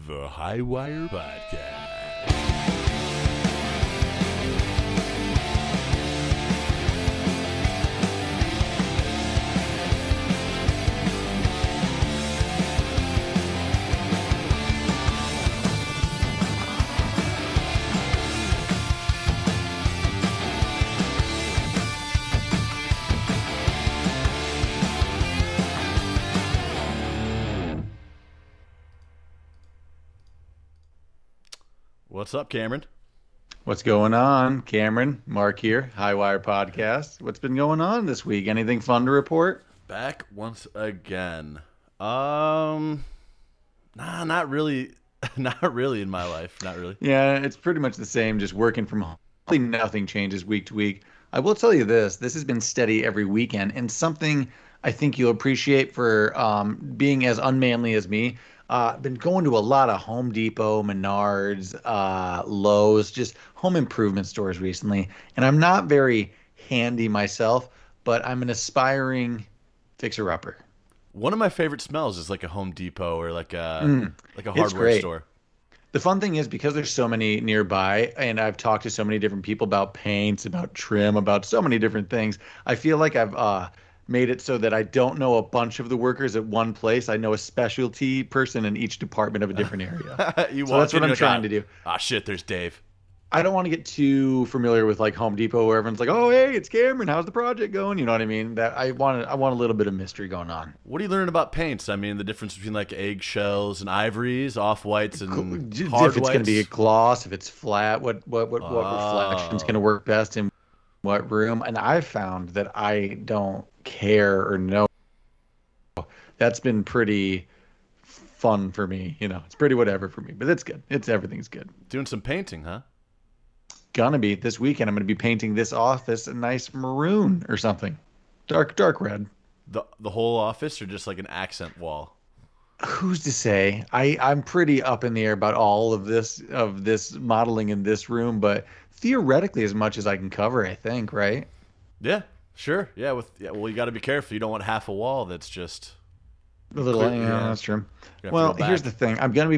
The Highwire Podcast. What's up, Cameron? What's going on, Cameron? Mark here, Highwire Podcast. What's been going on this week? Anything fun to report? Back once again. Not really. Not really in my life. Not really. Yeah, it's pretty much the same, just working from home. Really nothing changes week to week. I will tell you this has been steady every weekend, and something I think you'll appreciate for being as unmanly as me. Been going to a lot of Home Depot, Menards, Lowe's, just home improvement stores recently. And I'm not very handy myself, but I'm an aspiring fixer-upper. One of my favorite smells is like a Home Depot or like a hardware great. store. The fun thing is because there's so many nearby, and I've talked to so many different people about paints, about trim, about so many different things, I feel like I've made it so that I don't know a bunch of the workers at one place. I know a specialty person in each department of a different area. So that's what I'm trying to do. Ah, shit, there's Dave. I don't want to get too familiar with like Home Depot where everyone's like, "Oh, hey, it's Cameron. How's the project going?" You know what I mean? That I want a little bit of mystery going on. What are you learning about paints? I mean, the difference between like eggshells and ivories, off-whites and hard If it's going to be a gloss, if it's flat, what reflection's going to work best in what room? And I've found that I don't care or know. That's been pretty fun for me. You know, it's pretty whatever for me, but it's good. Everything's good. Doing some painting, huh? Gonna be this weekend. I'm gonna be painting this office a nice maroon or something, dark red. The whole office, or just like an accent wall? Who's to say? I'm pretty up in the air about all of this modeling in this room, but theoretically, as much as I can cover, I think, right? Yeah, sure. Yeah, well, you got to be careful. You don't want half a wall that's just a little. Yeah, that's true. Well, here's the thing. I'm gonna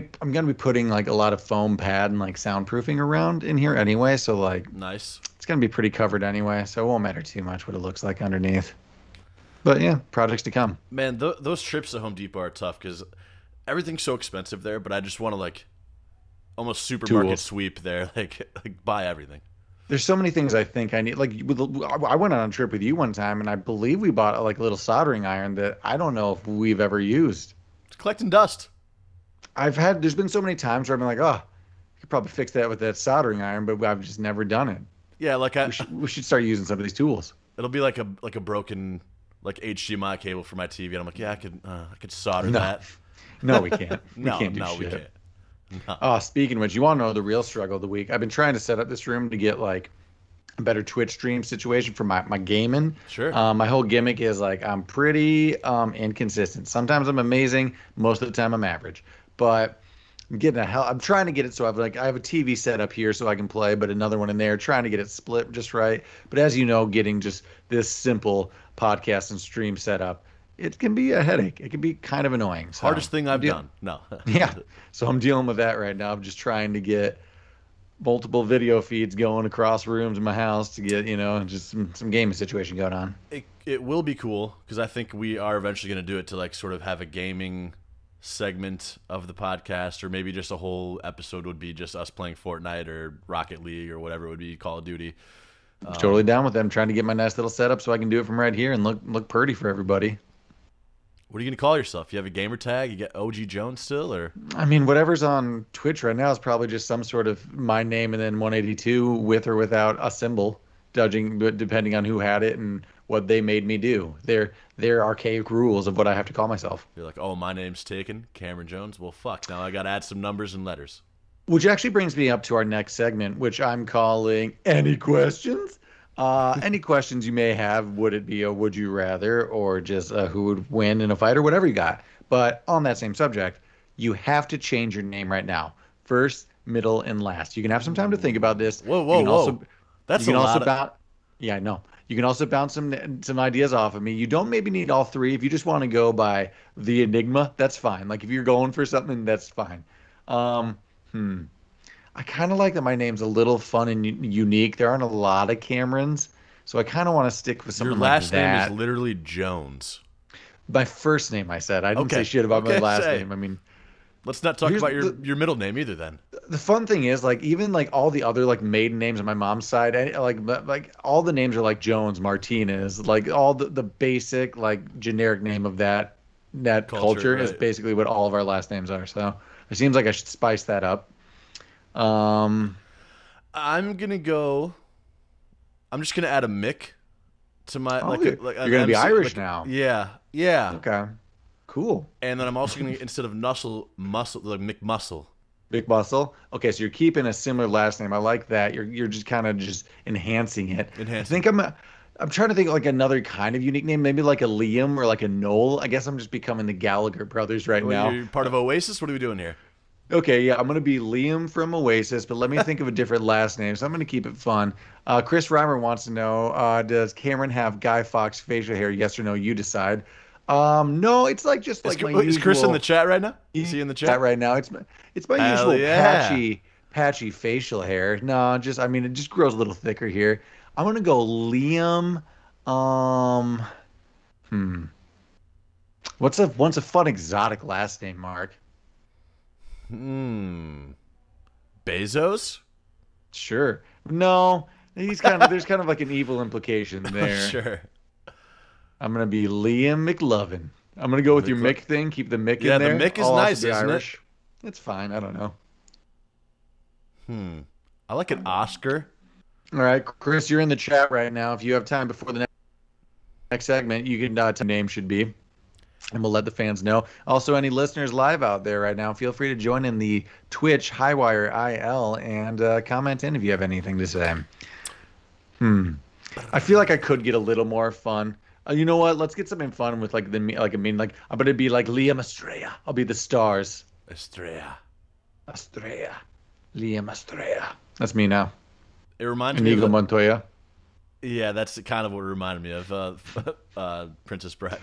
be putting like a lot of foam pad and like soundproofing around in here anyway. So like, nice. It's gonna be pretty covered anyway, so it won't matter too much what it looks like underneath. But yeah, projects to come. Man, those trips to Home Depot are tough because everything's so expensive there. But I just want to like almost supermarket sweep there, like buy everything. There's so many things I think I need. Like, I went on a trip with you one time, and I believe we bought like a little soldering iron that I don't know if we've ever used. It's collecting dust. There's been so many times where I've been like, oh, I could probably fix that with that soldering iron, but I've just never done it. Yeah, like we should start using some of these tools. It'll be like a broken like HDMI cable for my TV, and I'm like, yeah, I could solder that. No, we can't. We No, can't do no, shit. we can't. No. Oh, speaking of which, you want to know the real struggle of the week? I've been trying to set up this room to get like a better Twitch stream situation for my gaming. Sure. My whole gimmick is like I'm pretty inconsistent. Sometimes I'm amazing. Most of the time I'm average. But I'm trying to get it so I have a TV set up here so I can play, but another one in there, trying to get it split just right. But as you know, getting just this simple podcast and stream set up, it can be a headache. It can be kind of annoying. So Hardest thing I've done. No. Yeah. So I'm dealing with that right now. I'm just trying to get multiple video feeds going across rooms in my house to get, just some gaming situation going on. It will be cool because I think we are eventually going to do it to like sort of have a gaming segment of the podcast, or maybe just a whole episode would be just us playing Fortnite or Rocket League or whatever it would be, Call of Duty. I'm totally down with them. Trying to get my nice little setup so I can do it from right here and look pretty for everybody. What are you going to call yourself? You have a gamer tag? You get OG Jones still, or? I mean, whatever's on Twitch right now is probably just some sort of my name and then 182 with or without a symbol, depending on who had it and what they made me do. They're archaic rules of what I have to call myself. You're like, oh, my name's taken, Cameron Jones. Well, fuck. Now I got to add some numbers and letters. Which actually brings me up to our next segment, which I'm calling Any Questions? Any questions you may have, would it be a would you rather or just who would win in a fight or whatever you got. But on that same subject, you have to change your name right now. First, middle, and last. You can have some time to think about this. Whoa. That's a lot. Yeah, I know. You can also bounce some ideas off of me. You don't maybe need all three. If you just want to go by the enigma, that's fine. Like if you're going for something, that's fine. Um, hmm. I kind of like that my name's a little fun and unique. There aren't a lot of Camerons, so I kind of want to stick with Your something like last name is that. literally Jones. My first name, I said. I didn't say Okay. shit about my Okay. last Say. name. I mean, Let's not talk here's about your middle name either. Then. the fun thing is like even like all the other like maiden names on my mom's side, like all the names are like Jones, Martinez, like all the basic like generic name of that Culture, culture is right? basically what all of our last names are. So it seems like I should spice that up. Um, I'm gonna go. I'm just gonna add a Mick to my oh, like you're an gonna be MC. Irish Like now. yeah, yeah. Okay, cool. And then I'm also gonna instead of Nussle, Muscle like McMuscle. Big Muscle. Okay, so you're keeping a similar last name. I like that. You're just kind of just enhancing it. I Enhancing. think I'm trying to think of like another kind of unique name, maybe like a Liam or like a Noel. I guess I'm just becoming the Gallagher brothers right Well, now. you're part of Oasis. What are we doing here? Okay, yeah, I'm gonna be Liam from Oasis, but let me think of a different last name. So I'm gonna keep it fun. Chris Reimer wants to know, does Cameron have Guy Fawkes facial hair? Yes or no? You decide. No, it's like just Is, like my is Chris in the usual. chat right now? Is he in the That chat? right now. It's my Hell usual yeah. patchy facial hair. No, just I mean it just grows a little thicker here. I'm gonna go Liam. Um, hmm. What's a fun exotic last name, Mark? Hmm. Bezos? Sure. No, he's kind of there's kind of like an evil implication there. Sure. I'm gonna be Liam McLovin. I'm gonna go with your Mick thing. Keep the Mick in Yeah, the there. Mick is I'll also nice, be isn't it? Irish. It's fine. I don't know. Hmm. I like an Oscar. All right, Chris, you're in the chat right now. If you have time before the next segment, you can tell name should be, and we'll let the fans know. Also, any listeners live out there right now, feel free to join in the Twitch Highwire IL and comment in if you have anything to say. Hmm. I feel like I could get a little more fun. You know what? Let's get something fun with like like I'm gonna be like Liam Estrella. I'll be the stars. Estrella. Estrella. Liam Estrella. That's me now. It reminds me of Inigo Montoya. yeah, that's kind of what it reminded me of Princess Bride.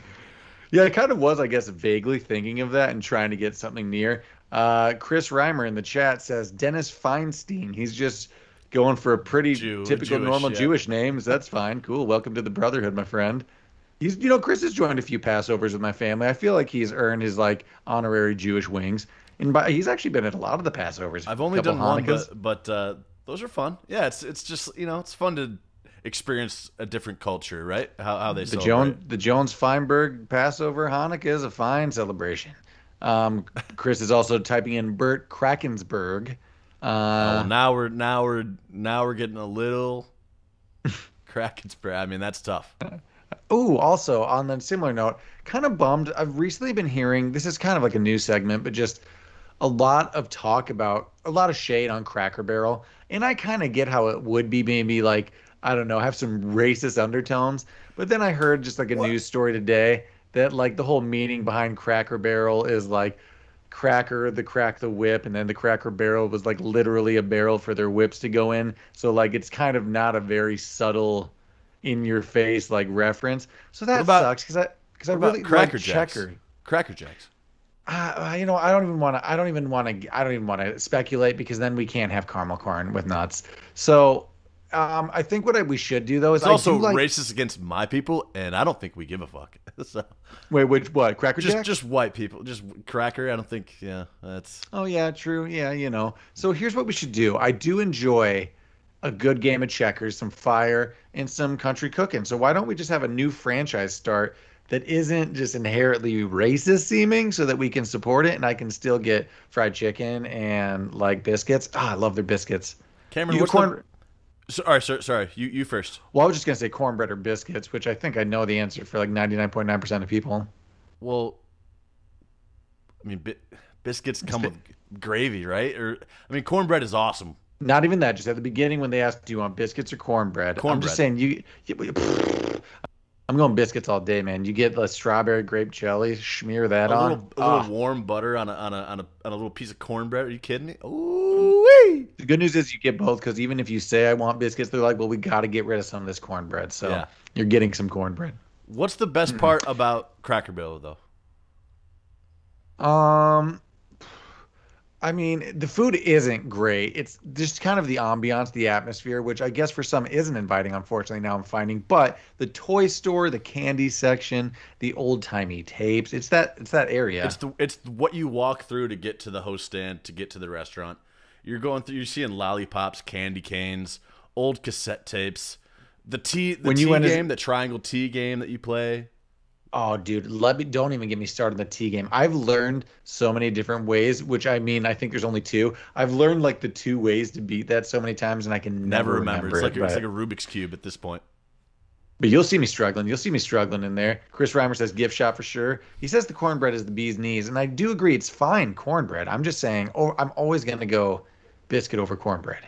Yeah, it kind of was, I guess, vaguely thinking of that and trying to get something near. Chris Reimer in the chat says Dennis Feinstein. He's just going for a pretty typical, Jewish, normal yeah. Jewish names. That's fine. Cool. Welcome to the Brotherhood, my friend. Chris has joined a few Passovers with my family. I feel like he's earned his like honorary Jewish wings, and he's actually been at a lot of the Passovers. I've A only couple done one, Hanukkahs. but those are fun. Yeah, it's just it's fun to experience a different culture, right? How they celebrate. The Jones Feinberg Passover Hanukkah is a fine celebration. Chris is also typing in Bert Krakensberg. Oh well, Uh, now we're getting a little cracking spray. I mean, that's tough. oh, also on the similar note, kind of bummed. I've recently been hearing this is kind of like a new segment, but just a lot of talk about a lot of shade on Cracker Barrel, and I kind of get how it would be maybe like I don't know, have some racist undertones. But then I heard just like a What? news story today that like the whole meaning behind Cracker Barrel is like cracker, the crack the whip, and then the Cracker Barrel was like literally a barrel for their whips to go in. So like it's kind of not a very subtle in your face like reference. So What that about sucks because I what about really like Cracker Jacks? checker. Cracker Jacks. I don't even want to. I don't even want to speculate because then we can't have caramel corn with nuts. So, I think we should do though is It's I also do like. racist against my people, and I don't think we give a fuck. So Wait, which what? Cracker Jacks? just white people, just cracker. I don't think. Yeah, that's Oh yeah, true. Yeah, So here's what we should do. I do enjoy a good game of checkers, some fire, and some country cooking. So why don't we just have a new franchise start that isn't just inherently racist seeming so that we can support it and I can still get fried chicken and like biscuits. Ah, I love their biscuits. Cameron. You What's the? corn All right, sorry. You first. Well, I was just gonna say cornbread or biscuits, which I think I know the answer for like 99.9% of people. Well, I mean, biscuits come with gravy, right? Or I mean, cornbread is awesome. Not even that. Just at the beginning when they asked, "Do you want biscuits or cornbread?" I'm just Cornbread. saying I'm going biscuits all day, man. You get the strawberry grape jelly, smear that on. A little warm butter on a little piece of cornbread. Are you kidding me? Ooh. The good news is you get both because even if you say I want biscuits, they're like, well, we got to get rid of some of this cornbread. So Yeah. you're getting some cornbread. What's the best part about Cracker Barrel though? Um, I mean, the food isn't great. It's just kind of the ambiance, the atmosphere, which I guess for some isn't inviting, unfortunately, now I'm finding. But the toy store, the candy section, the old-timey tapes, it's that area. It's what you walk through to get to the host stand to get to the restaurant. You're seeing lollipops, candy canes, old cassette tapes, the When you T went as game, the triangle T game that you play. Oh, dude, don't even get me started on the T game. I've learned so many different ways, which I mean, I think there's only two. I've learned like the two ways to beat that so many times, and I can Never never remember. remember it. It's like a Rubik's cube at this point. But you'll see me struggling. You'll see me struggling in there. Chris Reimer says gift shop for sure. He says the cornbread is the bee's knees, and I do agree. It's fine cornbread. I'm just saying, I'm always gonna go biscuit over cornbread.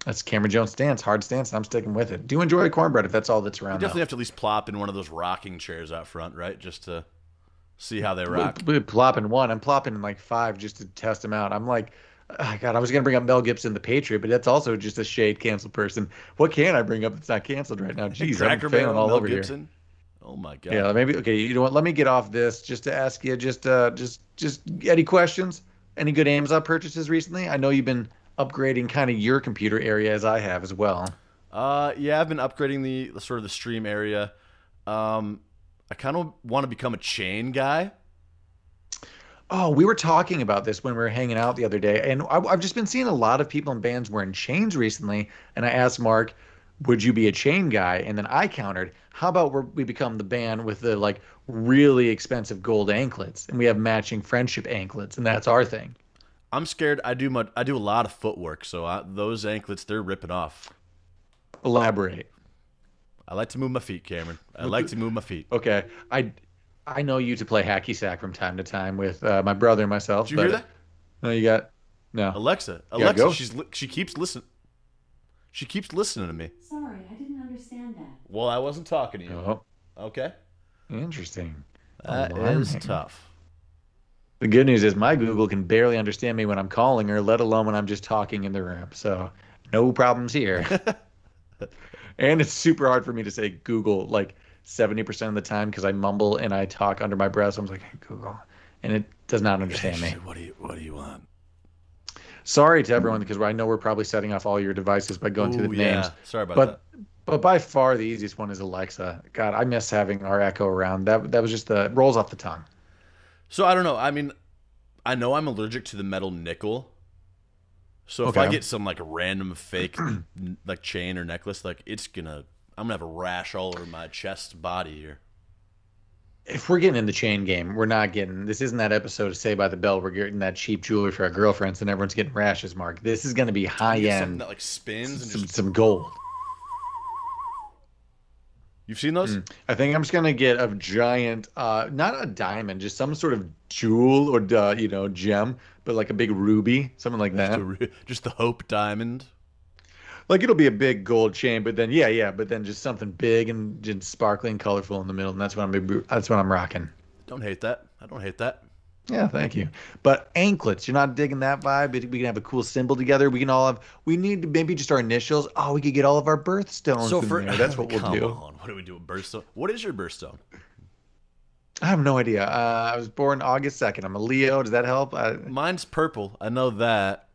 That's Cameron Jones' stance, hard stance, and I'm sticking with it. Do enjoy cornbread if that's all that's You around, definitely though. have to at least plop in one of those rocking chairs out front, right? Just to see how they rock. Plopping one. I'm plopping in like five just to test him out. I'm like, oh, God, I was gonna bring up Mel Gibson, The Patriot, but that's also just a shade canceled person. What can I bring up that's not canceled right now? Jeez, I'm Cracker failing Barrel, all Mel over here. Gibson. Oh my god. Yeah, maybe okay. You know what? Let me get off this just to ask you, just any questions? Any good Amazon purchases recently? I know you've been upgrading kind of your computer area as I have as well. Yeah, I've been upgrading the sort of the stream area. I kind of want to become a chain guy. Oh, we were talking about this when we were hanging out the other day, and I've just been seeing a lot of people in bands wearing chains recently. And I asked Mark, "Would you be a chain guy?" And then I countered, "How about we become the band with the like really expensive gold anklets, and we have matching friendship anklets, and that's our thing." I'm scared. I do a lot of footwork, so those anklets they're ripping off. Elaborate. I like to move my feet, Cameron. I like to move my feet. Okay, I know you to play hacky sack from time to time with my brother and myself, Did you but hear that? no, you got no. Yeah, Alexa, go. she keeps listening. She keeps listening to me. Sorry, I didn't understand that. Well, I wasn't talking to you. Oh, Okay, interesting. that is Alarming. tough. The good news is my Google can barely understand me when I'm calling her, let alone when I'm just talking in the room. So no problems here. And it's super hard for me to say Google like 70% of the time because I mumble and I talk under my breath. So I'm like, hey, Google. And it does not understand me. What do you want? Sorry to everyone because I know we're probably setting off all your devices by going through the names. Sorry about But that. but by far the easiest one is Alexa. God, I miss having our Echo around. That was just the rolls off the tongue. So I don't know. I mean, I know I'm allergic to the metal nickel. So if I Okay. get some like random fake like chain or necklace, like I'm gonna have a rash all over my chest body here. If we're getting in the chain game, we're not getting. This isn't that episode of Saved by the Bell. We're getting that cheap jewelry for our girlfriends, and everyone's getting rashes. Mark, this is going to be high You get something end, that like spins and just some gold. You've seen those? I think I'm just going to get a giant, not a diamond, just some sort of jewel or gem, but like a big ruby, something like that. Just the Hope Diamond. Like it'll be a big gold chain, but then but then just something big and just sparkling, colorful in the middle, and that's what I'm rocking. Don't hate that. I don't hate that. Yeah, thank you. But anklets, you're not digging that vibe? We can have a cool symbol together. We need to maybe just our initials. Oh, we could get all of our birthstones in there. That's what we'll come do. on. What do we do? A birthstone? What is your birthstone? I have no idea. I was born August 2nd. I'm a Leo. Does that help? Mine's purple. I know that.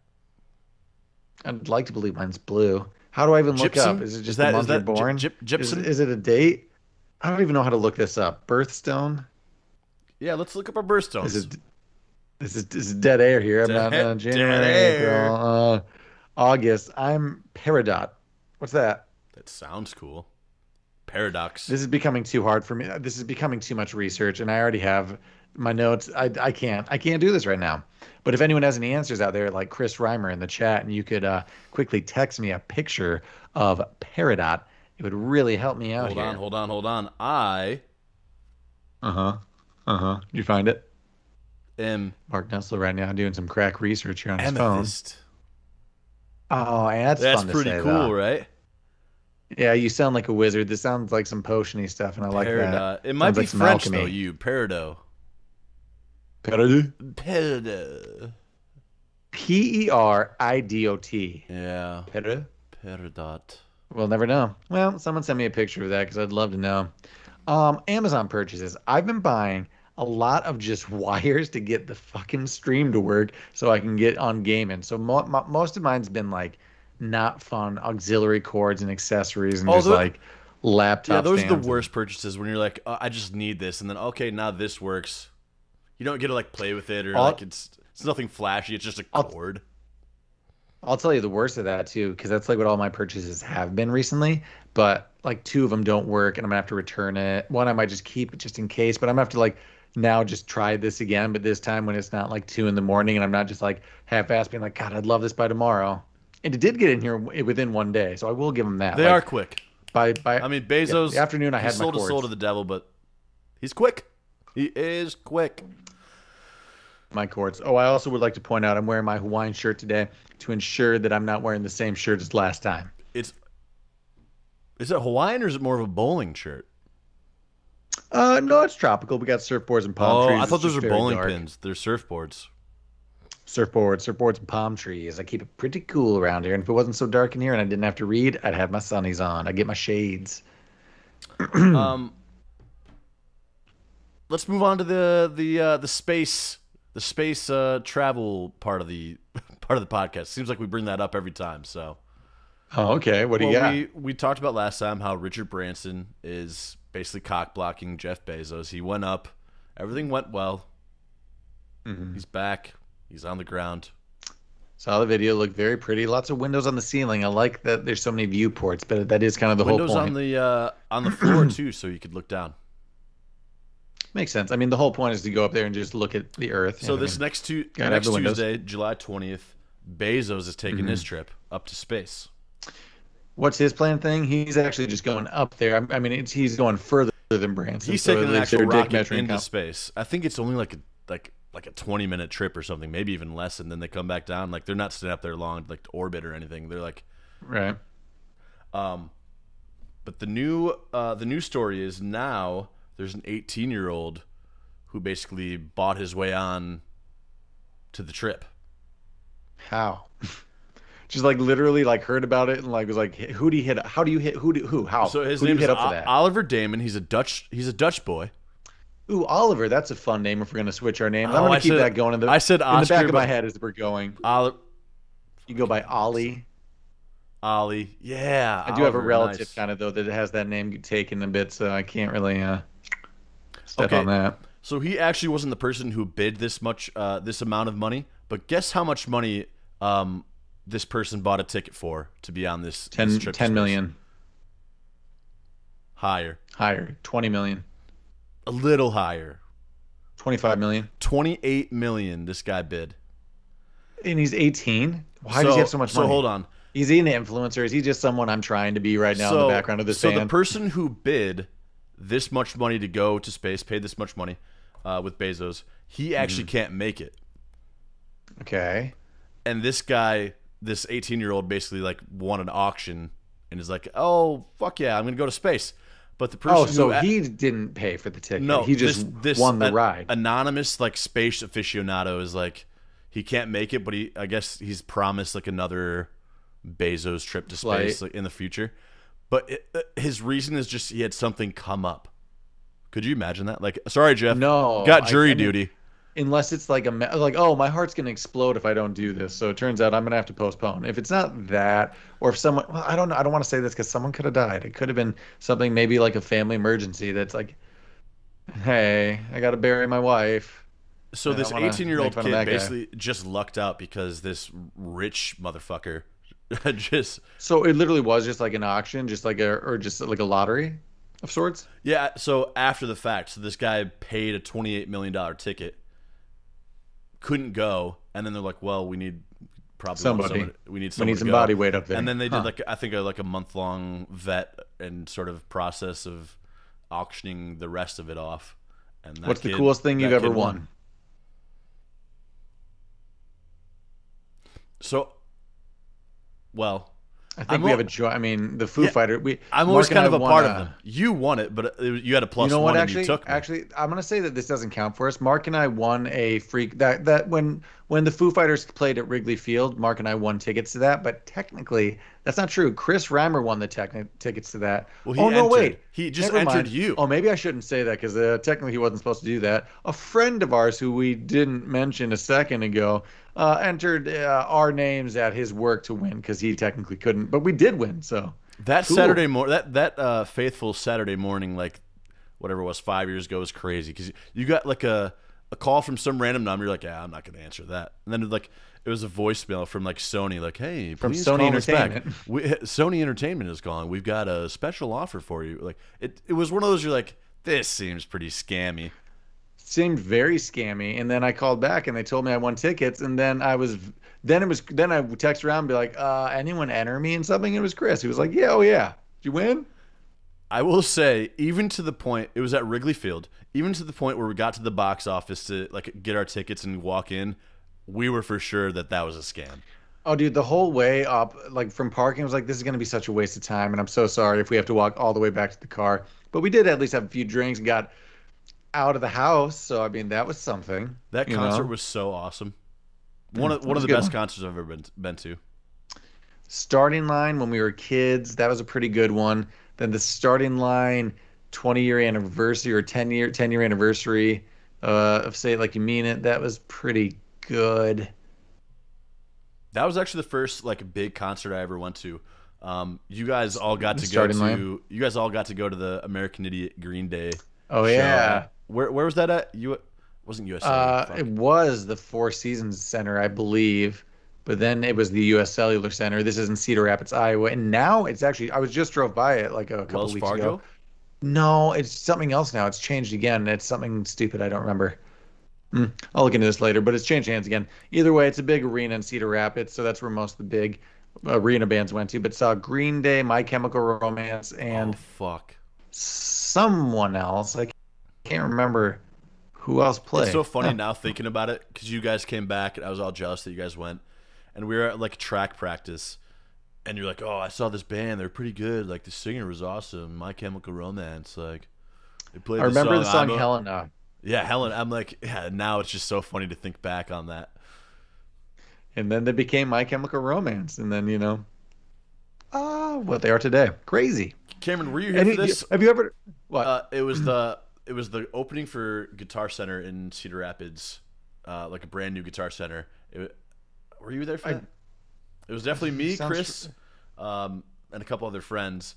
I'd like to believe mine's blue. How do I even look Gypsum? up? Is it Is just that- the is month you're that born? gypsum? Is it a date? I don't even know how to look this up. Birthstone? Yeah, let's look up our birthstones. This is dead air here. I'm not January, dead air. April, August. I'm Peridot. What's that? That sounds cool. Paradox. This is becoming too hard for me. This is becoming too much research, and I already have my notes. I can't do this right now. But if anyone has any answers out there, like Chris Reimer in the chat, and you could quickly text me a picture of Peridot, it would really help me out here. Hold on. You find it? Am Mark Nussle right now doing some crack research here on his phone. amethyst. Oh, and that's That's fun to pretty say, cool, though. right? Yeah, you sound like a wizard. This sounds like some potiony stuff, and I like Peridot. that. It might Sounds be like some French alchemy. though. You Peridot. Peridot? Peridot. Peridot. Yeah. Peridot? Peridot. We'll never know. Well, someone send me a picture of that because I'd love to know. Amazon purchases. I've been buying a lot of just wires to get the fucking stream to work so I can get on gaming. So most of mine's been like not fun auxiliary cords and accessories and Oh, just like yeah, laptop those are the stands. worst purchases when you're like, I just need this, and then okay, now this works. You don't get to like play with it or like it's nothing flashy. It's just a cord. I'll tell you the worst of that too, because that's like what all my purchases have been recently. But like two of them don't work, and I'm gonna have to return it. One I might just keep just in case, but I'm gonna have to like now just try this again. But this time when it's not like 2 a.m, and I'm not just like half-assed being like, God, I'd love this by tomorrow. And it did get in here within one day, so I will give them that. They are quick. By I mean, Bezos. the afternoon, I he had sold my his soul cords. to the devil, but he's quick. He is quick. My cords. Oh, I also would like to point out I'm wearing my Hawaiian shirt today to ensure that I'm not wearing the same shirt as last time. Is it Hawaiian or is it more of a bowling shirt? No, it's tropical. We got surfboards and palm trees. I thought It's those just were very bowling dark. pins. They're surfboards. Surfboards and palm trees. I keep it pretty cool around here. And if it wasn't so dark in here and I didn't have to read, I'd have my sunnies on. I'd get my shades. Let's move on to the space travel part of the podcast. Seems like we bring that up every time. So, Oh, okay. What do you got? we talked about last time how Richard Branson is basically cock blocking Jeff Bezos. He went up, everything went well. He's back. He's on the ground. Saw the video. Looked very pretty. Lots of windows on the ceiling. I like that there's so many viewports, but that is kind of the Windows whole point. on the floor too, so you could look down. Makes sense. I mean, the whole point is to go up there and just look at the Earth. So I this mean, next gotta have the windows. Tuesday, July 20th, Bezos is taking his trip up to space. What's his plan thing? He's actually just going up there. I mean, he's going further than Branson. He's So taking an it's actual their dick rocket measuring into count. space. I think it's only like a 20-minute trip or something, maybe even less, and then they come back down. Like they're not staying up there long, like to orbit or anything. They're like, Right. but the new story is now there's an 18-year-old who basically bought his way on to the trip. How? Just like literally like heard about it and like was like, who do you hit? How do you hit? Who? How? So his who do you name is hit up for that? Oliver Damon. He's a Dutch boy. Ooh, Oliver. That's a fun name if we're gonna switch our names. I'm Oh, gonna I keep said- that going in the I said in the Oscar, back of my but- head as we're going. You go by Ollie. Ollie. Yeah. I do have a Oliver, relative nice. kind of though that has that name taken a bit, so I can't really step Okay. on that. So he actually wasn't the person who bid this amount of money, but guess how much money this person bought a ticket for to be on this 10, this trip to 10 space? million Higher. higher. 20 million. A little higher. 25 million. 28 million this guy bid. And he's 18. Why does he have so much money? So hold on. Is he an influencer? Is he just someone I'm trying to be right now in the background of this so band? the person who bid this much money to go to space, paid this much money with Bezos, he actually can't make it. Okay. And this guy, this 18-year-old, basically like won an auction and is like, "Oh fuck yeah, I'm gonna go to space." But the person Oh, so who he didn't pay for the ticket. no, he just won the ride. Anonymous like space aficionado is like he can't make it, but I guess he's promised like another Bezos trip to space like, in the future. But his reason is just he had something come up. Could you imagine that? Like, sorry, Jeff. No, got jury I mean, duty. Unless it's like oh, my heart's gonna explode if I don't do this. So it turns out I'm gonna have to postpone. If it's not that, or if someone, well, I don't know. I don't want to say this because someone could have died. It could have been something maybe like a family emergency. That's like, hey, I got to bury my wife. So I this don't wanna 18-year-old make fun of kid that guy. basically just lucked out because this rich motherfucker just So it literally was just like an auction, just like a lottery of sorts. yeah. So after the fact, so this guy paid a $28 million ticket, couldn't go, and then they're like, "Well, we need probably Somebody. we need We need to some go." body weight up there. And then they did Huh. like I think like a month-long vet and sort of process of auctioning the rest of it off. And that What's the kid- coolest thing you've that ever kid won? So, well, I think I'm we al- have a joy. I mean, the Foo Yeah, Fighter. I'm Mark always and kind I of a won part of them. You won it, but you had a plus You know one what? and you took me. Actually, I'm gonna say that this doesn't count for us. Mark and I won a freak that when the Foo Fighters played at Wrigley Field, Mark and I won tickets to that. But technically, That's not true. Chris Reimer won the tickets to that. Well, he Oh no, entered. wait. He just Never entered mind. you. Oh, maybe I shouldn't say that because technically he wasn't supposed to do that. A friend of ours who we didn't mention a second ago entered our names at his work to win because he technically couldn't, but we did win. So That cool. Saturday morning, that faithful Saturday morning, like whatever it was 5 years ago, was crazy because you got like a call from some random number. You're like, yeah, I'm not going to answer that. And then like it was a voicemail from like Sony, like, hey, From please Sony call us back. Entertainment. Sony Entertainment is calling. We've got a special offer for you. Like it was one of those. You're like, this seems pretty scammy. Seemed very scammy. And then I called back and they told me I won tickets. And then then I would text around and be like, anyone enter me in something? And it was Chris. He was like, yeah, oh yeah. Did you win? I will say, even to the point, it was at Wrigley Field. Even to the point where we got to the box office to like get our tickets and walk in, we were for sure that that was a scam. Oh, dude, the whole way up, like from parking, I was like, this is going to be such a waste of time. And I'm so sorry if we have to walk all the way back to the car. But we did at least have a few drinks and got out of the house. So, I mean, that was something, That you concert know? was so awesome. That One of was a the good best one. concerts I've ever been to. Starting line when we were kids, that was a pretty good one. Then the starting line 20-year anniversary or 10-year anniversary of Say It Like You Mean It, that was pretty good. That was actually the first like big concert I ever went to. You guys all got The to go starting line. to. You guys all got to go to the American Idiot Green Day Oh show. yeah. Where was that at? You wasn't USA. It Fuck. was the Four Seasons Center, I believe, but then it was the U.S. Cellular Center. This is in Cedar Rapids, Iowa, and now it's actually I was just drove by it like a couple Wells weeks ago. Fargo. No, it's something else now. It's changed again. It's something stupid. I don't remember. I'll look into this later, but it's changed hands again. Either way, it's a big arena in Cedar Rapids, so that's where most of the big arena bands went to. But saw Green Day, My Chemical Romance, Oh and fuck. someone else. I can't remember who else It's played. so funny now thinking about it because you guys came back and I was all jealous that you guys went, and we were at like track practice, and you're like, oh, I saw this band, they're pretty good. Like the singer was awesome. My Chemical Romance, like they played I the remember song. the song Helena. Yeah, Helen. I'm like, yeah. Now it's just so funny to think back on that. And then they became My Chemical Romance, and then what they are today. Crazy. Cameron, were you here And for this? have you ever what? It was the opening for Guitar Center in Cedar Rapids, like a brand new Guitar Center. Were you there for I that? It was definitely me, sounds Chris, and a couple other friends,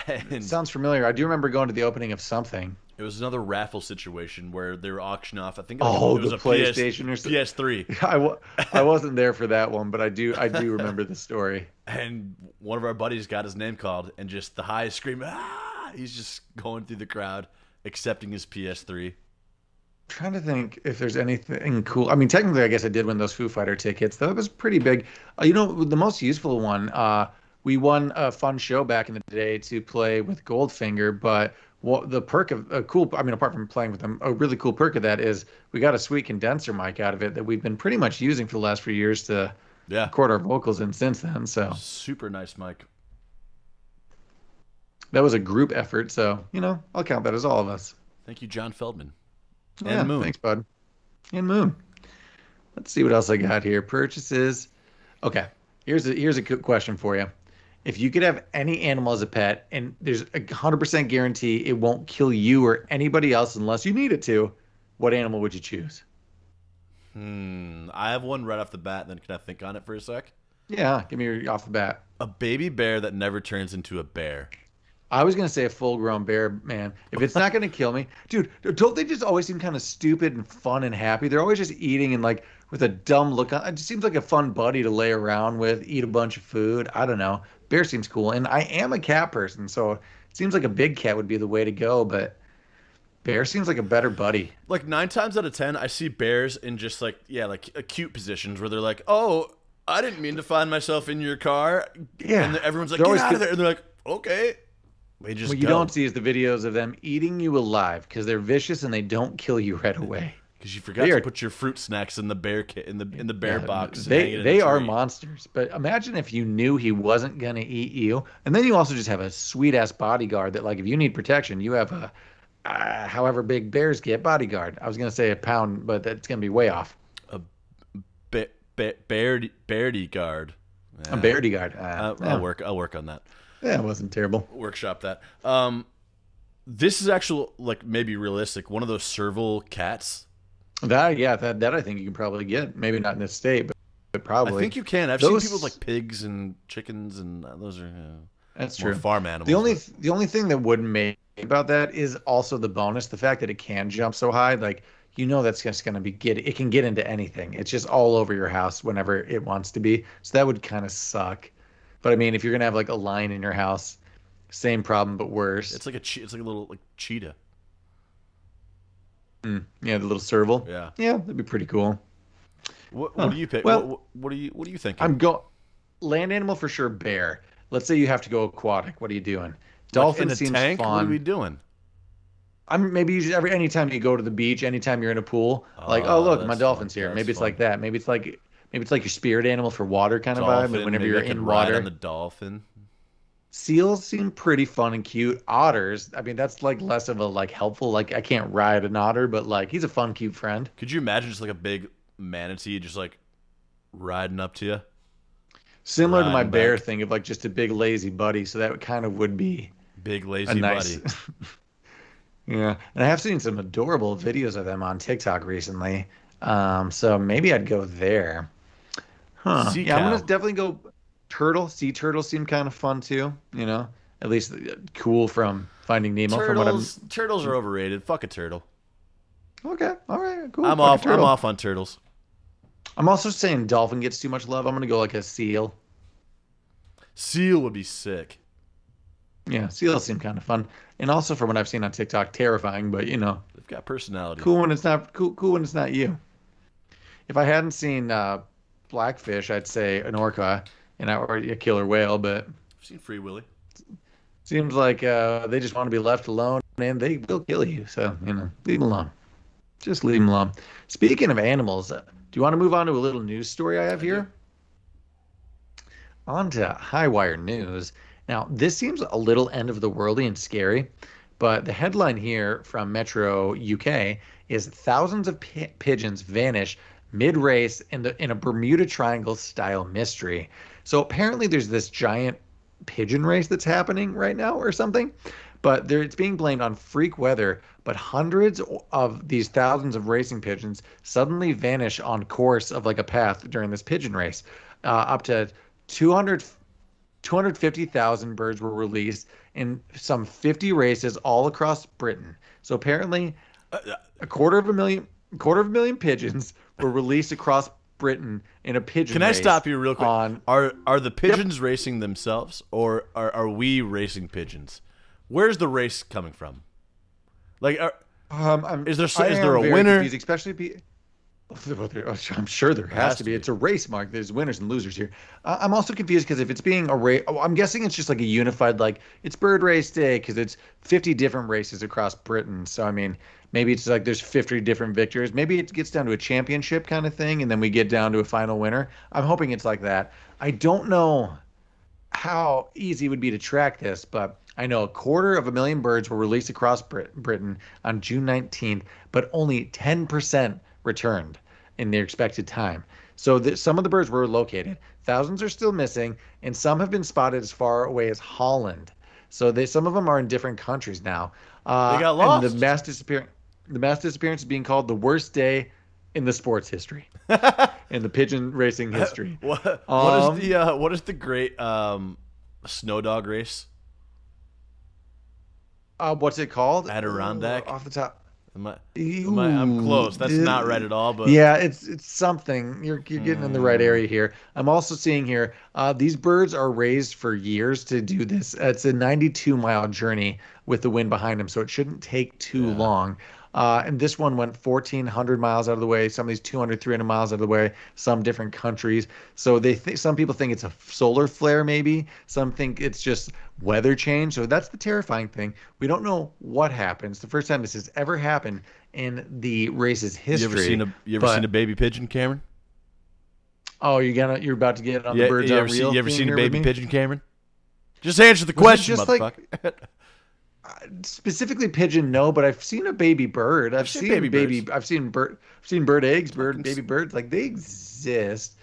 and sounds familiar. I do remember going to the opening of something. it was another raffle situation where they were auctioning off. I think Oh, it was the a PlayStation or something. PS3, I wasn't there for that one, but I do remember the story. and one of our buddies got his name called, and just the highest scream, ah! He's just going through the crowd, accepting his PS3. Trying to think if there's anything cool. I mean, technically, I guess I did win those Foo Fighter tickets. That was pretty big. The most useful one. We won a fun show back in the day to play with Goldfinger, but what the perk of a cool, I mean, apart from playing with them, a really cool perk of that is we got a sweet condenser mic out of it that we've been pretty much using for the last few years to Yeah, record our vocals in since then. So super nice mic. that was a group effort. So, I'll count that as all of us. Thank you, John Feldman Yeah, and Moon. thanks, bud. And Moon. Let's see what else I got here. Purchases. Okay, here's a good question for you. If you could have any animal as a pet, and there's a 100% guarantee it won't kill you or anybody else unless you need it to, what animal would you choose? I have one right off the bat. Then can I think on it for a sec? Yeah, give me your off the bat. A baby bear that never turns into a bear. I was gonna say a full-grown bear, man. If it's not gonna kill me, dude, don't they just always seem kind of stupid and fun and happy? They're always just eating and like with a dumb look on. It just seems like a fun buddy to lay around with, eat a bunch of food. I don't know. Bear seems cool, and I am a cat person, so it seems like a big cat would be the way to go. But bear seems like a better buddy. Like 9 times out of 10, I see bears in just like like acute positions where they're like, "Oh, I didn't mean to find myself in your car," Yeah, and everyone's like, they're "Get always out of there!" And they're like, "Okay." They just What you go don't see is the videos of them eating you alive because they're vicious and they don't kill you right away. because you forgot They to are put your fruit snacks in the bear kit in the bear Yeah, box. And hang it in they a are tree. monsters. But imagine if you knew he wasn't gonna eat you, and then you also just have a sweet ass bodyguard that, like, if you need protection, you have a however big bears get bodyguard. I was gonna say a pound, but that's gonna be way off. A beardy guard. A Beardy guard. I'll work on that. Yeah, it wasn't terrible. Workshop that. This is actual, like, maybe realistic. One of those serval cats. That I think you can probably get. Maybe not in this state, but probably. I think you can. I've seen people with like pigs and chickens, and those are that's more true. Farm animals. The only thing that wouldn't make about that is also the bonus, the fact that it can jump so high. Like, that's just going to be it can get into anything. It's just all over your house whenever it wants to be. So that would kind of suck. But I mean, if you're gonna have like a lion in your house, same problem but worse. It's like a little like cheetah. Yeah, the little serval. Yeah, that'd be pretty cool. What do you pick? Well, what do you think? Land animal for sure. Bear. Let's say you have to go aquatic. What are you doing? Dolphin like in a seems tank? fun. What are we doing? Maybe you just anytime you go to the beach, anytime you're in a pool, like, oh look, my dolphin's here. Maybe it's like that. Maybe it's like your spirit animal for water kind of vibe. And whenever you're in water, on the dolphin. Seals seem pretty fun and cute. Otters, I mean, that's like less of a like helpful. Like, I can't ride an otter, but like he's a fun, cute friend. Could you imagine just like a big manatee just like riding up to you? Similar to my bear thing of like just a big lazy buddy. So that kind of would be big lazy buddy. Yeah, and I have seen some adorable videos of them on TikTok recently. So maybe I'd go there. Huh? Sea yeah, cow. I'm gonna definitely go. Turtle. Sea turtles seem kind of fun too. At least cool from Finding Nemo. Turtles are overrated. Fuck a turtle. Okay, all right, cool. I'm off on turtles. I'm also saying dolphin gets too much love. I'm gonna go like a seal. Seal would be sick. Yeah, seals seem kind of fun, and also from what I've seen on TikTok, terrifying. But they've got personality. Cool when it's not cool when it's not you. If I hadn't seen Blackfish, I'd say an orca or a killer whale. But I've seen Free Willy. Seems like they just want to be left alone, and they will kill you. So leave them alone. Just leave them alone. Speaking of animals, do you want to move on to a little news story I have here? On to Highwire News. Now, this seems a little end of the worldy and scary, but the headline here from Metro UK is thousands of pigeons vanish mid-race in a Bermuda Triangle style mystery. So apparently there's this giant pigeon race that's happening right now or something, but it's being blamed on freak weather. But hundreds of these thousands of racing pigeons suddenly vanish on course of like a path during this pigeon race. Up to 250,000 birds were released in some 50 races all across Britain. So apparently, a quarter of a million pigeons were released across Britain in a pigeon race. Can I stop you real quick? Are the pigeons racing themselves, or are we racing pigeons? Where's the race coming from? Like, is there a winner? Confused, especially. I'm sure there has to be. It's a race, Mark. There's winners and losers here. I'm also confused because if it's being a race, I'm guessing it's just like a unified, like it's Bird Race Day because it's 50 different races across Britain. So I mean, maybe it's like there's 50 different victors. Maybe it gets down to a championship kind of thing, and then we get down to a final winner. I'm hoping it's like that. I don't know how easy it would be to track this, but I know 250,000 birds were released across Britain on June 19th, but only 10% returned in their expected time. So some of the birds were located. Thousands are still missing, and some have been spotted as far away as Holland. So some of them are in different countries now. They got lost. And the mass disappearance is being called the worst day in the sports history, in the pigeon racing history. What is the great snow dog race? What's it called? Adirondack. Off the top. I'm close. That's not right at all. But yeah, it's something. You're getting in the right area here. I'm also seeing here these birds are raised for years to do this. It's a 92-mile journey with the wind behind them, so it shouldn't take too long. And this one went 1,400 miles out of the way. Some of these 200, 300 miles out of the way. Some different countries. So some people think it's a solar flare, maybe. Some think it's just weather change. So that's the terrifying thing. We don't know what happens. The first time this has ever happened in the race's history. You ever seen a baby pigeon, Cameron? Oh, you're about to get on the birds on reel. You ever seen a baby pigeon, Cameron? Just answer the question, motherfucker. Specifically pigeon, no, but I've seen a baby bird. I've seen bird eggs, baby birds. Like, they exist.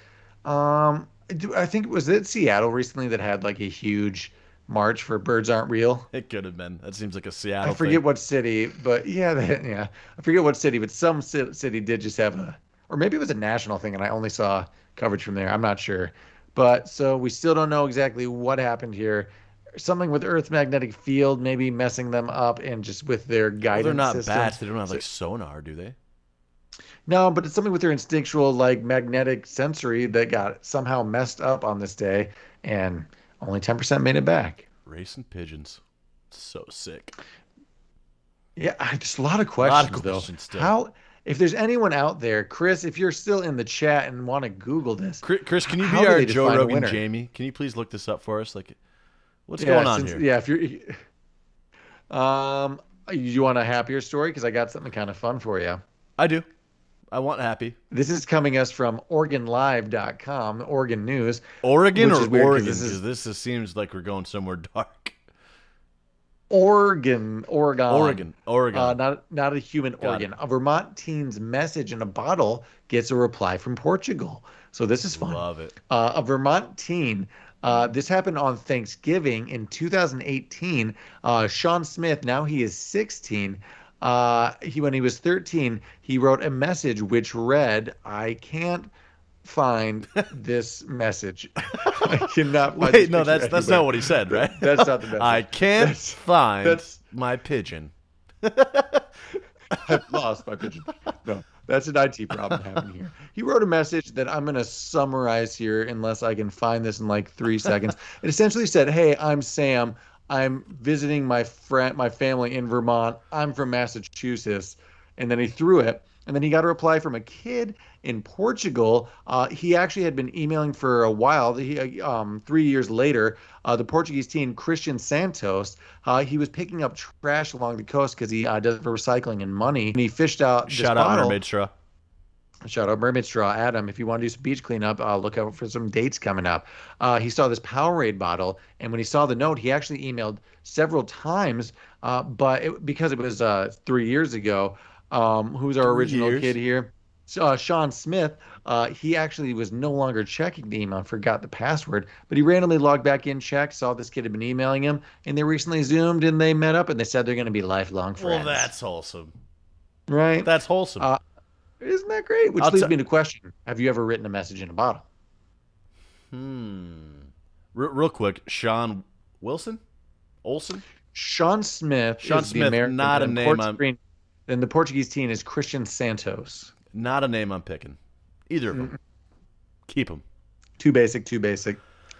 I think was it Seattle recently that had like a huge march for birds aren't real. It could have been. That seems like a I Seattle thing. forget what city, but yeah, yeah, I forget what city, but some city did just have a, or maybe it was a national thing, and I only saw coverage from there. I'm not sure, but so we still don't know exactly what happened here. Something with Earth's magnetic field, maybe messing them up, and just with their Well, they're guidance not systems. bats. They don't have So, like sonar, do they? no, but it's something with their instinctual, like magnetic sensory that got somehow messed up on this day, and only 10% made it back. Racing pigeons. So sick. Yeah, just a lot of A lot of questions though. questions still. How, if there's anyone out there, Chris, if you're still in the chat and want to Google this, Chris, can you how be do our they Joe define a Rogan winner? Jamie? Can you please look this up for us? Like, what's Yeah, going on since here? yeah, if you're you want a happier story? Because I got something kind of fun for you. I do. I want happy. This is coming us from OregonLive.com, Oregon News, Oregon which or is weird Oregon? because Because this seems like we're going somewhere dark. Oregon. Oregon. Not a human Got organ. A Vermont teen's message in a bottle gets a reply from Portugal. So this is fun. Love it. A Vermont teen. This happened on Thanksgiving in 2018. Sean Smith, now he is 16. When he was 13, he wrote a message which read, "I can't find this message. I cannot find this Wait, no, picture that's anywhere." not what he said, right? That's not the message. I can't That's- find that's- my pigeon. I've lost my pigeon. No, that's an IT problem happening here. He wrote a message that I'm going to summarize here unless I can find this in like 3 seconds. It essentially said, "Hey, I'm Sam. I'm visiting my family in Vermont. I'm from Massachusetts." And then he threw it. And then he got a reply from a kid in Portugal. He actually had been emailing for a while. 3 years later, the Portuguese teen Christian Santos, he was picking up trash along the coast because he does it for recycling and money. And he fished out this Shout out bottle. Mermaid Straw. Shout out Mermaid Straw, Adam. If you want to do some beach cleanup, look out for some dates coming up. He saw this Powerade bottle, and when he saw the note, he actually emailed several times. But because it was 3 years ago, who's our original years? kid here? Sean Smith. He actually was no longer checking the email, forgot the password, but he randomly logged back in, checked, saw this kid had been emailing him, and they recently Zoomed and they met up and they said they're going to be lifelong friends. Well, that's wholesome. right. That's wholesome. Isn't that great? Which I'll leads t- me to question: have you ever written a message in a bottle? Real quick, Sean Wilson? Olson? Sean Smith Sean is the Smith, American. not a and name I'm- Then the Portuguese teen is Christian Santos. Not a name I'm picking. Either of them. Keep them. Too basic.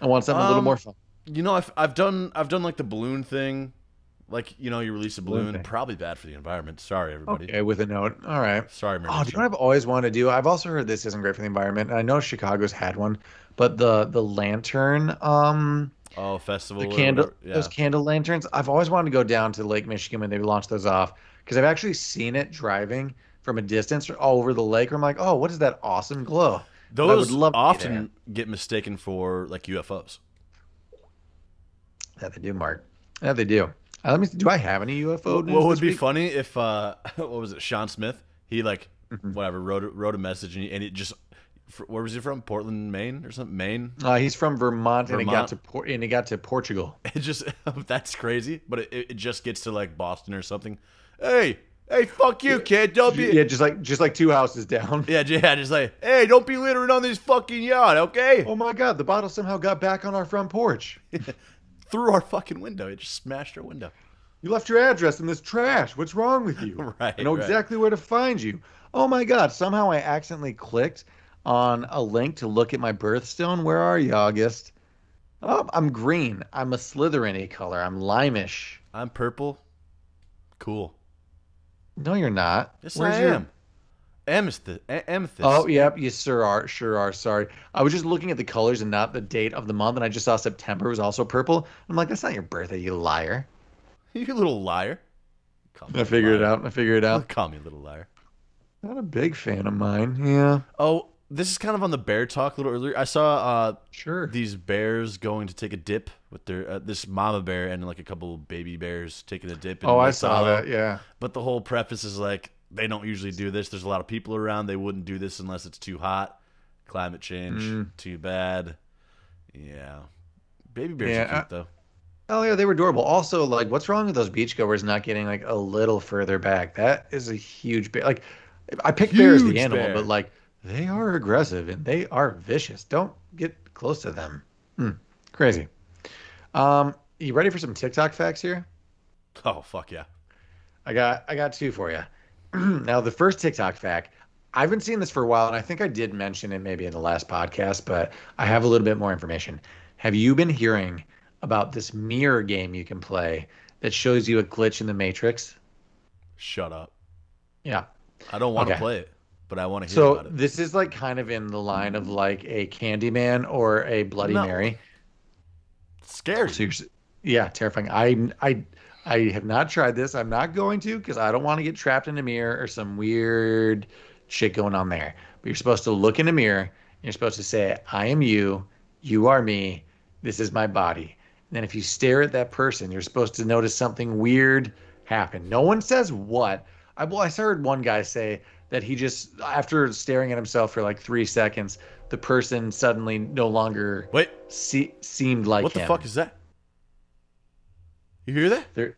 I want something a little more fun. You know, I've done like the balloon thing. Like, you know, you release a balloon. thing. Probably bad for the environment. Sorry, everybody. Okay, with a note. All right. Sorry, Mermaid Oh, do you Straw. know what I've always wanted to do? I've also heard this isn't great for the environment, and I know Chicago's had one, but the lantern, Oh, festival. the or candle, whatever. Yeah. those candle lanterns. I've always wanted to go down to Lake Michigan when they launched those off because I've actually seen it driving from a distance all over the lake. Where I'm like, oh, what is that awesome glow? And I would Those love to be often get mistaken for like UFOs. there. That they do, Mark. That they do. Let me. Do I have any UFO news What would this be week? funny if what was it? Sean Smith. He like Mm-hmm. whatever wrote a message and it just where was he from? Portland, Maine or something? Maine. He's from Vermont, and Vermont? he got to Portugal. It just that's crazy, but it just gets to like Boston or something. Hey, fuck you, kid! Don't be Yeah, just like 2 houses down. yeah, just like hey, don't be littering on this fucking yacht, okay? Oh my God, the bottle somehow got back on our front porch. Through our fucking window, it just smashed our window. You left your address in this trash. What's wrong with you? Right, I know right. exactly where to find you. Oh my God, somehow I accidentally clicked on a link to look at my birthstone. Where are you, August? Oh, I'm green. I'm a Slytherin color. I'm limeish. I'm purple. Cool. No, you're not. Yes, Where's I your- am. Amethyst. Oh, yep, you sure are. Sorry. I was just looking at the colors and not the date of the month, and I just saw September was also purple. I'm like, that's not your birthday, you liar. You little liar. Call me I a figured it liar. out. Call me a little liar. Not a big fan of mine. Yeah, Oh, this is kind of on the bear talk a little earlier. I saw sure. these bears going to take a dip with their this mama bear and like a couple baby bears taking a dip. In Oh, I Lake saw Tahoe. that. Yeah. But the whole preface is like they don't usually do this. There's a lot of people around. They wouldn't do this unless it's too hot. Climate change, too bad. Yeah. Baby bears are Yeah. cute though. Oh yeah, they were adorable. Also, like, what's wrong with those beachgoers not getting like a little further back? That is a huge bear. Like, I picked bear as the Huge animal, but bear. like, they are aggressive and they are vicious. Don't get close to them. Hmm, crazy. You ready for some TikTok facts here? Oh fuck yeah. I got two for you. Now, the first TikTok fact, I've been seeing this for a while, and I think I did mention it maybe in the last podcast, but I have a little bit more information. Have you been hearing about this mirror game you can play that shows you a glitch in the Matrix? Shut up. Yeah. I don't want to Okay. play it, but I want to hear So about it. this is like kind of in the line of like a Candyman or a Bloody No. Mary. It's scary. So you're, yeah, terrifying. I have not tried this. I'm not going to because I don't want to get trapped in a mirror or some weird shit going on there. But you're supposed to look in a mirror. And you're supposed to say, "I am you. You are me. This is my body." And then if you stare at that person, you're supposed to notice something weird happen. No one says what. I heard one guy say that he just after staring at himself for like 3 seconds, the person suddenly no longer Wait, seemed like what the him. fuck is that? You hear that?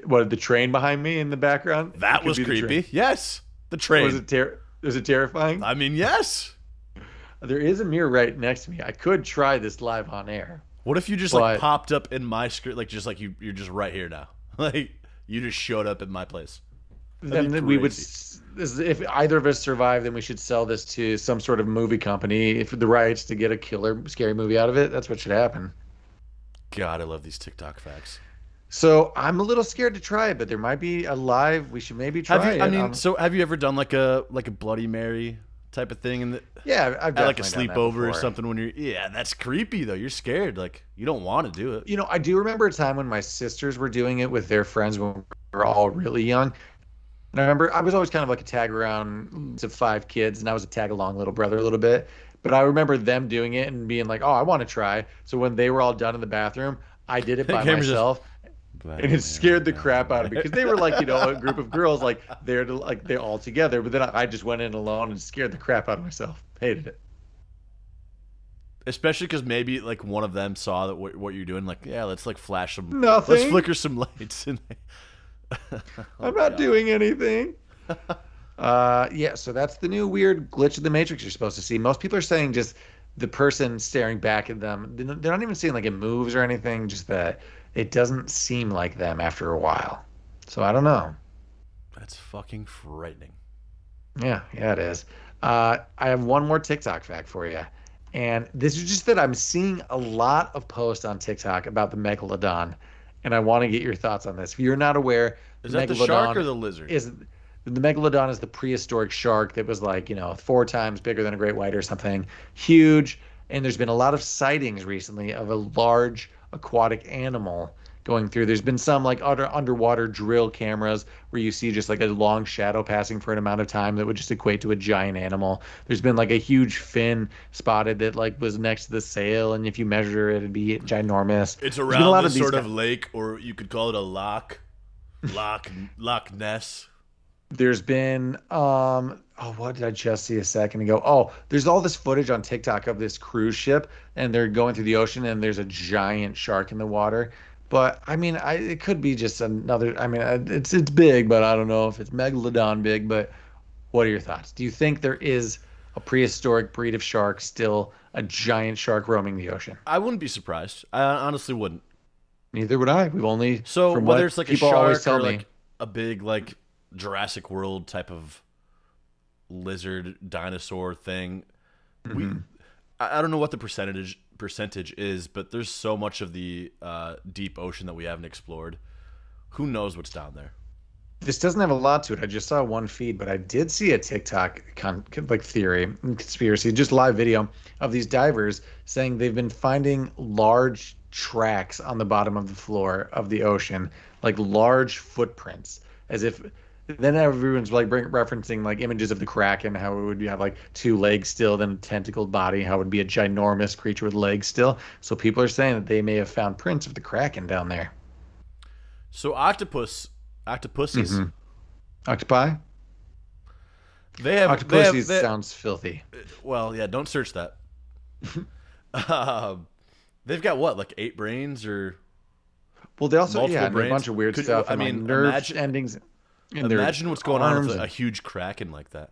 What, the train behind me in the background? It That could was be the train. creepy. Yes. The train. Was it terrifying? I mean, yes. There is a mirror right next to me. I could try this live on air. What if you just like But- popped up in my screen, like just like you're just right here now, like you just showed up at my place? That'd be Then we would, crazy. if either of us survive, then we should sell this to some sort of movie company if the rights to get a killer, scary movie out of it. That's what should happen. God, I love these TikTok facts. So I'm a little scared to try it, but there might be a live. We should maybe try Have you? it. I mean, so have you ever done like a Bloody Mary type of thing in the yeah, I've at like a definitely done that sleepover or before. something when you're? Yeah, that's creepy though. You're scared. Like you don't want to do it. You know, I do remember a time when my sisters were doing it with their friends when we were all really young. And I remember I was always kind of like a tag around to 5 kids, and I was a tag along little brother a little bit. But I remember them doing it and being like, "Oh, I want to try." So when they were all done in the bathroom, I did it by Cameron's just- myself, and it scared the crap out of me because they were like, a group of girls like they're all together. But then I just went in alone and scared the crap out of myself. Hated it. Especially because maybe like one of them saw that what you're doing. Like, yeah, let's like flash some. Nothing. Let's flicker some lights. And I'm not doing anything. Yeah, so that's the new weird glitch of the Matrix you're supposed to see. Most people are saying just the person staring back at them. They're not even saying like it moves or anything, just that it doesn't seem like them after a while. So I don't know. That's fucking frightening. Yeah, it is. I have one more TikTok fact for you. And this is just that I'm seeing a lot of posts on TikTok about the megalodon, and I want to get your thoughts on this. If you're not aware, Is that the shark or the lizard? The megalodon is the prehistoric shark that was like, 4 times bigger than a great white or something. Huge. And there's been a lot of sightings recently of a large aquatic animal going through. There's been some like underwater drill cameras where you see just like a long shadow passing for an amount of time that would just equate to a giant animal. There's been like a huge fin spotted that like was next to the sail, and if you measure it, it'd be ginormous. It's There's been a around lot this of these sort guys. of lake, or you could call it a Loch Ness. There's been what did I just see a second ago? Oh, there's all this footage on TikTok of this cruise ship, and they're going through the ocean, and there's a giant shark in the water. But I mean, it could be just another. I mean, it's big, but I don't know if it's megalodon big. But what are your thoughts? Do you think there is a prehistoric breed of shark still a giant shark roaming the ocean? I wouldn't be surprised. I honestly wouldn't. Neither would I. We've only So from whether what it's like a people always shark tell or me. like a big like Jurassic World type of lizard dinosaur thing, I don't know what the percentage is, but there's so much of the deep ocean that we haven't explored. Who knows what's down there? This doesn't have a lot to it. I just saw one feed, but I did see a TikTok like theory and conspiracy, just live video of these divers saying they've been finding large tracks on the bottom of the floor of the ocean, like large footprints, as if. Then everyone's like referencing like images of the Kraken, how it would have like 2 legs still, then a tentacled body, how it would be a ginormous creature with legs still. So people are saying that they may have found prints of the Kraken down there. So octopuses, Octopi? they have Octopuses they have, sounds filthy. well, yeah, don't search that. Um, they've got what, like 8 brains or Well, they also multiple and a brains? bunch of weird Could, stuff I and like mean, nerve endings in their imagine what's going on with arms a and huge kraken like that.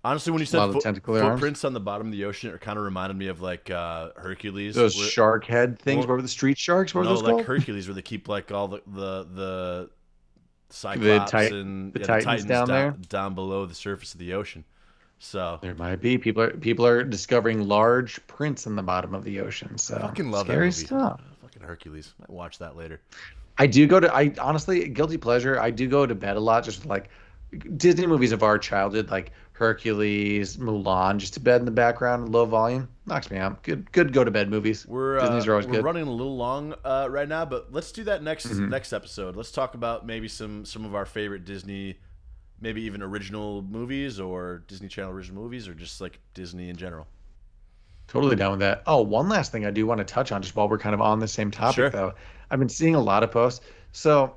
Honestly, when you a lot said of tentacular arms. footprints on the bottom of the ocean, it kind of reminded me of like Hercules. Those shark head things. Well, What were the street sharks? What were no, those like called? Hercules, where they keep like all the The, Cyclops and the the Titans down there. down below the surface of the ocean. So There might be people are discovering large prints in the bottom of the ocean. I So fucking love that scary movie. stuff. Fucking Hercules. Might watch that later. I honestly, guilty pleasure, I do go to bed a lot just with, like, Disney movies of our childhood, like Hercules, Mulan, just to bed in the background, low volume. Knocks me out. Good go to bed movies. Disney's are always We're good. running a little long right now, but let's do that Mm-hmm. next episode. Let's talk about maybe some of our favorite Disney, maybe even original movies or Disney Channel original movies, or just like Disney in general. Totally down with that. Oh, one last thing I do want to touch on, just while we're kind of on the same topic, Sure. though. I've been seeing a lot of posts. So,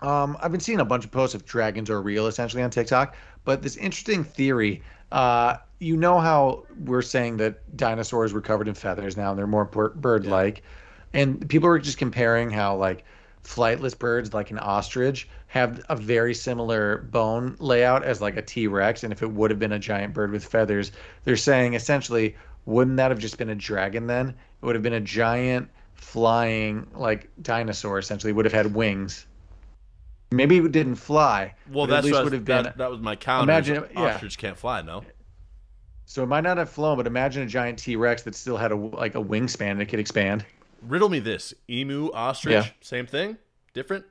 I've been seeing a bunch of posts of dragons are real, essentially, on TikTok. But this interesting theory, you know how we're saying that dinosaurs were covered in feathers now, and they're more bird-like, and people are just comparing how, like, flightless birds, like an ostrich, have a very similar bone layout as like a T-Rex, and if it would have been a giant bird with feathers, they're saying essentially, wouldn't that have just been a dragon then? It would have been a giant flying like dinosaur, essentially, would have had wings. Maybe it didn't fly, Well, but at that's least what would have been. that was my counter. Imagine, yeah. Ostrich can't fly, no. So it might not have flown, but imagine a giant T-Rex that still had like a wingspan and it could expand. Riddle me this: emu, ostrich, Yeah. same thing, different.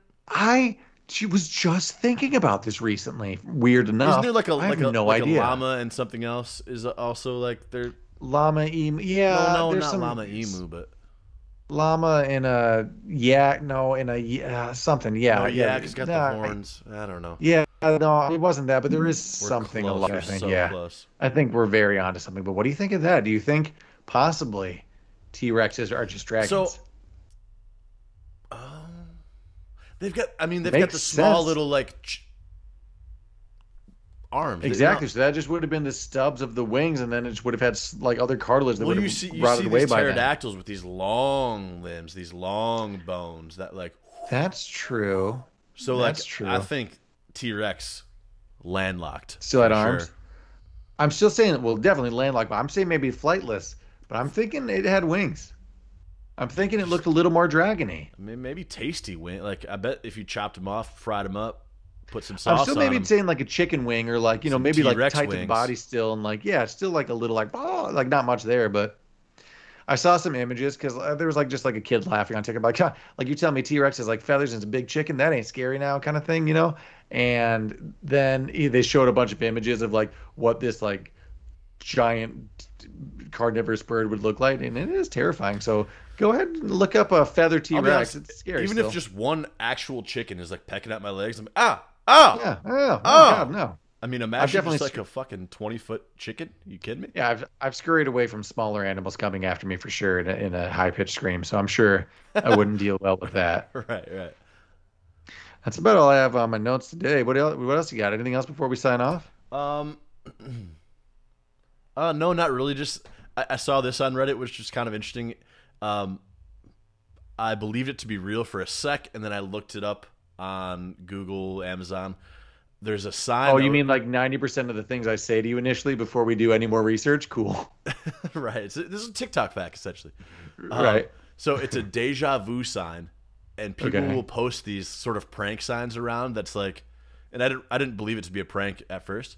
She was just thinking about this recently. Weird enough. Isn't there like a I have like a no like idea. a llama and something else is also like they're Llama emu. Yeah, no, there's not some llama emu, but llama in a something. Yeah, no, yeah. it's got Nah, the horns. I don't know. Yeah, no, it wasn't that, but there is We're something close. along. We're I think. so Yeah, close. I think we're very onto something. But what do you think of that? Do you think possibly T-Rexes are just dragons? So, they've got. I mean, they've got Makes the small sense. little like arms. Exactly. So that just would have been the stubs of the wings, and then it just would have had like other cartilage that Well, would you have see rotted away these by then. pterodactyls with these long limbs, these long bones that like. That's true. So That's like, true. I think T-Rex landlocked. Still had for arms. sure. I'm still saying, well, definitely landlocked, but I'm saying maybe flightless. But I'm thinking it had wings. I'm thinking it looked a little more dragony. I mean, maybe tasty wing. Like I bet if you chopped them off, fried them up, put some I'm sauce still on maybe them. saying like a chicken wing, or like, Some maybe like T-Rex tight to the wings. body still, and like, yeah, it's still like a little like, oh, like not much there. But I saw some images because there was like just like a kid laughing on TikTok, like, "Huh, like you tell me T-Rex is like feathers and it's a big chicken, that ain't scary now," kind of thing, And then they showed a bunch of images of like what this like giant carnivorous bird would look like, and it is terrifying. So go ahead and look up a feather I'll be T-Rex. honest, It's scary. even still. if just one actual chicken is like pecking at my legs, I'm yeah, oh oh. God, no. I mean, imagine definitely just like a fucking 20-foot chicken. You kidding me? Yeah, I've scurried away from smaller animals coming after me for sure in a high pitched scream. So I'm sure I wouldn't deal well with that. Right. That's about all I have on my notes today. What else you got? Anything else before we sign off? No, not really. Just I saw this on Reddit, which was kind of interesting. I believed it to be real for a sec, and then I looked it up on Google, Amazon. There's a sign. Oh, you mean like 90% of the things I say to you initially before we do any more research? Cool. right? This is a TikTok fact, essentially. Right. So it's a deja vu sign, and people Okay. will post these sort of prank signs around. That's like, and I didn't believe it to be a prank at first,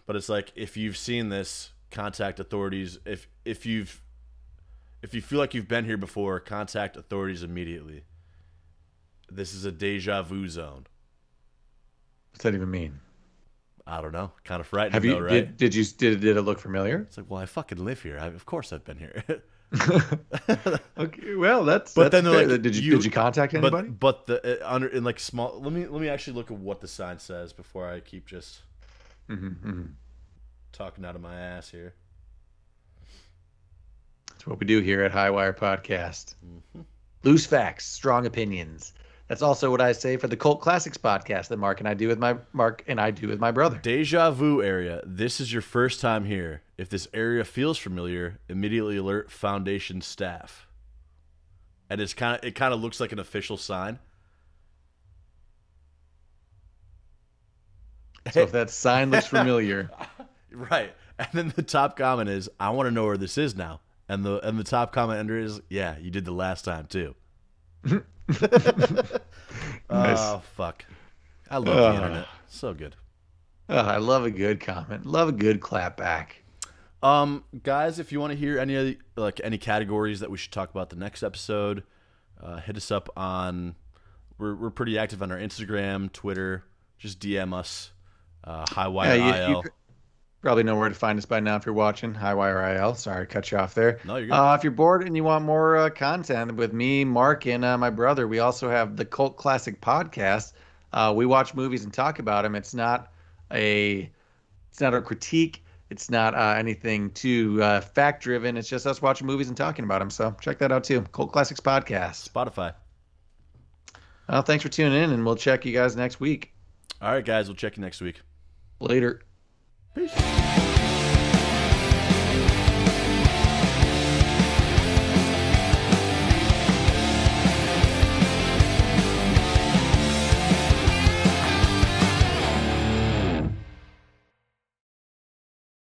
but it's like, if you've seen this, contact authorities. If you feel like you've been here before, contact authorities immediately. This is a deja vu zone. What's that even mean? I don't know. Kind of frightening, Have you though, right? did it look familiar? It's like, well, I fucking live here. Of course I've been here. Okay, well that's. But then they're fair. like, did you contact anybody? But the under in like small. Let me actually look at what the sign says before I keep just talking out of my ass here. That's what we do here at Highwire Podcast. Loose facts, strong opinions. That's also what I say for the Cult Classics podcast that Mark and I do with my brother. Deja vu area. This is your first time here. If this area feels familiar, immediately alert Foundation staff. And it kind of looks like an official sign. So if that sign looks familiar, right. And then the top comment is, I want to know where this is now. And the top comment under is, yeah, you did the last time too. Nice. Oh, fuck. I love the internet. So good. I love a good comment. Love a good clap back. Guys, if you want to hear any categories that we should talk about the next episode, hit us up on. We're pretty active on our Instagram, Twitter. Just DM us. HighWireIL. You probably know where to find us by now if you're watching. HighWireIL. Sorry to cut you off there. No, you're good. If you're bored and you want more content with me, Mark, and my brother, we also have the Cult Classic podcast. We watch movies and talk about them. It's not a critique. It's not anything too fact driven. It's just us watching movies and talking about them. So check that out too. Cult Classics podcast. Spotify. Thanks for tuning in, and we'll check you guys next week. All right, guys. We'll check you next week. Later. Peace.